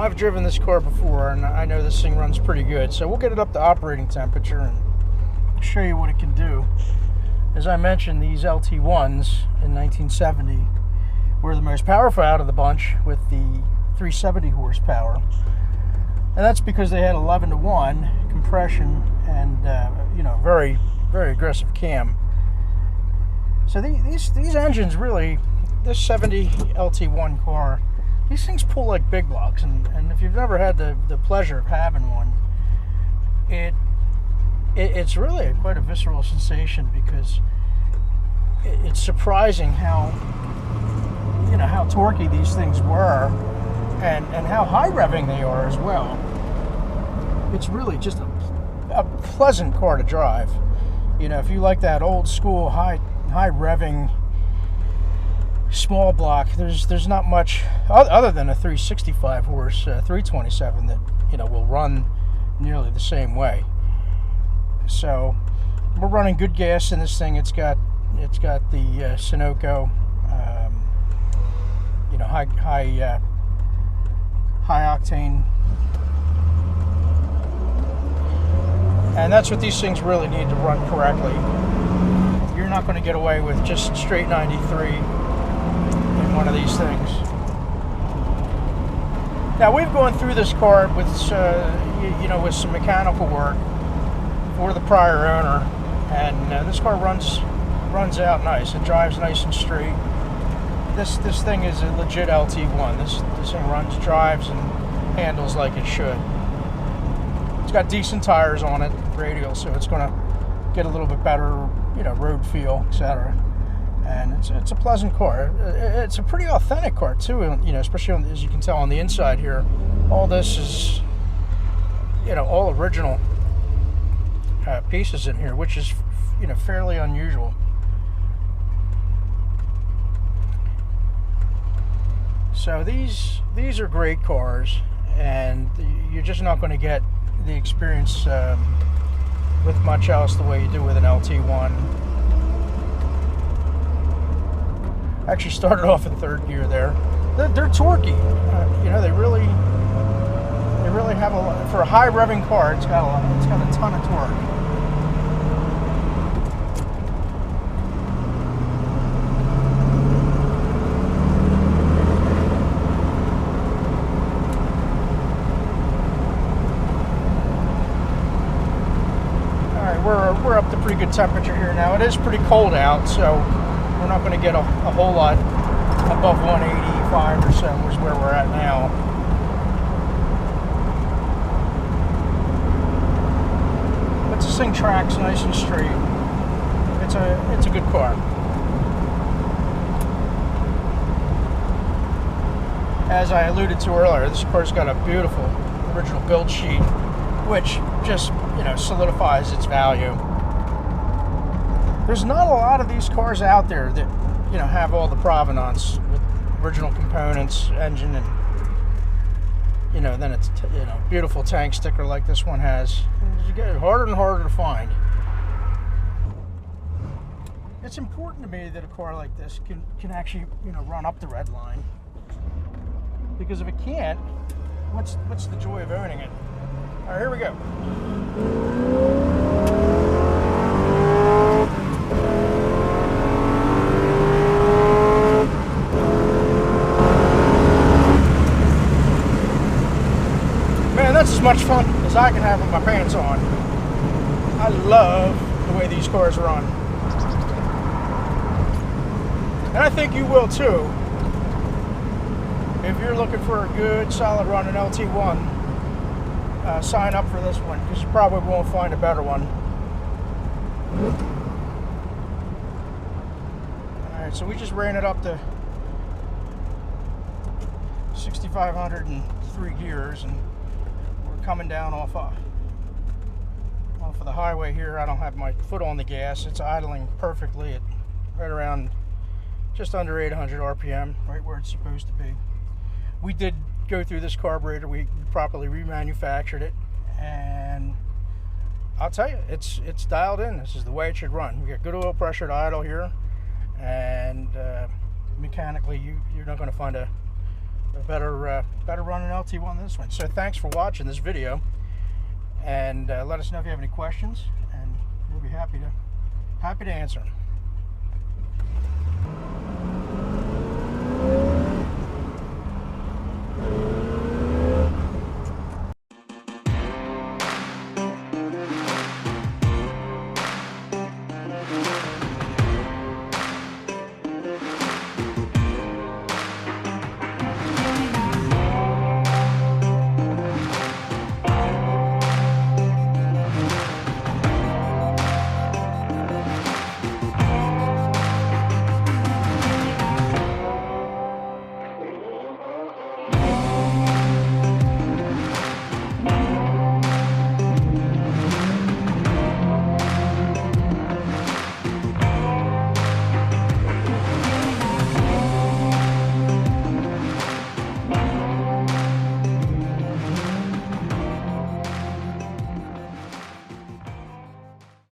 I've driven this car before, and I know this thing runs pretty good. So we'll get it up to operating temperature and show you what it can do. As I mentioned, these LT1s in 1970 were the most powerful out of the bunch with the 370 horsepower. And that's because they had 11-to-1 compression and, you know, very, very aggressive cam. So these engines really, this 70 LT1 car, these things pull like big blocks. And if you've never had the pleasure of having one, it's really quite a visceral sensation, because it's surprising how, you know, how torquey these things were, and how high revving they are as well. It's really just a pleasant car to drive. You know, if you like that old school high revving small block, there's not much other than a 365 horse 327 that, you know, will run nearly the same way. So we're running good gas in this thing. It's got the Sunoco, you know, high octane, and that's what these things really need to run correctly. You're not going to get away with just straight 93 in one of these things. Now, we've gone through this car with you know, with some mechanical work for the prior owner, and this car runs out nice. It drives nice and straight. This thing is a legit LT1. This thing runs, drives, and handles like it should. It's got decent tires on it, radial, so it's going to get a little bit better, you know, road feel, etc. And it's a pleasant car. It's a pretty authentic car too, you know, especially as you can tell on the inside here. All this is, you know, all original pieces in here, which is, you know, fairly unusual. So these are great cars, and you're just not going to get the experience with much else the way you do with an LT1. Actually started off in third gear there. They're torquey. You know, they really have a lot. For a high revving car, it's got a ton of torque. We're up to pretty good temperature here now. It is pretty cold out, so we're not going to get a whole lot above 185 or so, is where we're at now. But this thing tracks nice and straight. It's a good car. As I alluded to earlier, this car's got a beautiful original build sheet, which just, you know, solidifies its value. There's not a lot of these cars out there that, you know, have all the provenance with original components, engine, and, you know, then it's, you know, beautiful tank sticker like this one has. You get it harder and harder to find. It's important to me that a car like this can actually, you know, run up the red line, because if it can't, what's the joy of owning it? All right, here we go. Man, that's as much fun as I can have with my pants on. I love the way these cars run. And I think you will too. If you're looking for a good, solid running LT1, sign up for this one, because you probably won't find a better one. Alright, so we just ran it up to 6,500 in 3 gears, and we're coming down off of the highway here. I don't have my foot on the gas. It's idling perfectly at right around just under 800 RPM, right where it's supposed to be. We did go through this carburetor. We properly remanufactured it, and I'll tell you, it's dialed in. This is the way it should run. We got good oil pressure to idle here, and mechanically you're not going to find a better run an LT1 than this one. So thanks for watching this video, and let us know if you have any questions, and we'll be happy to answer them.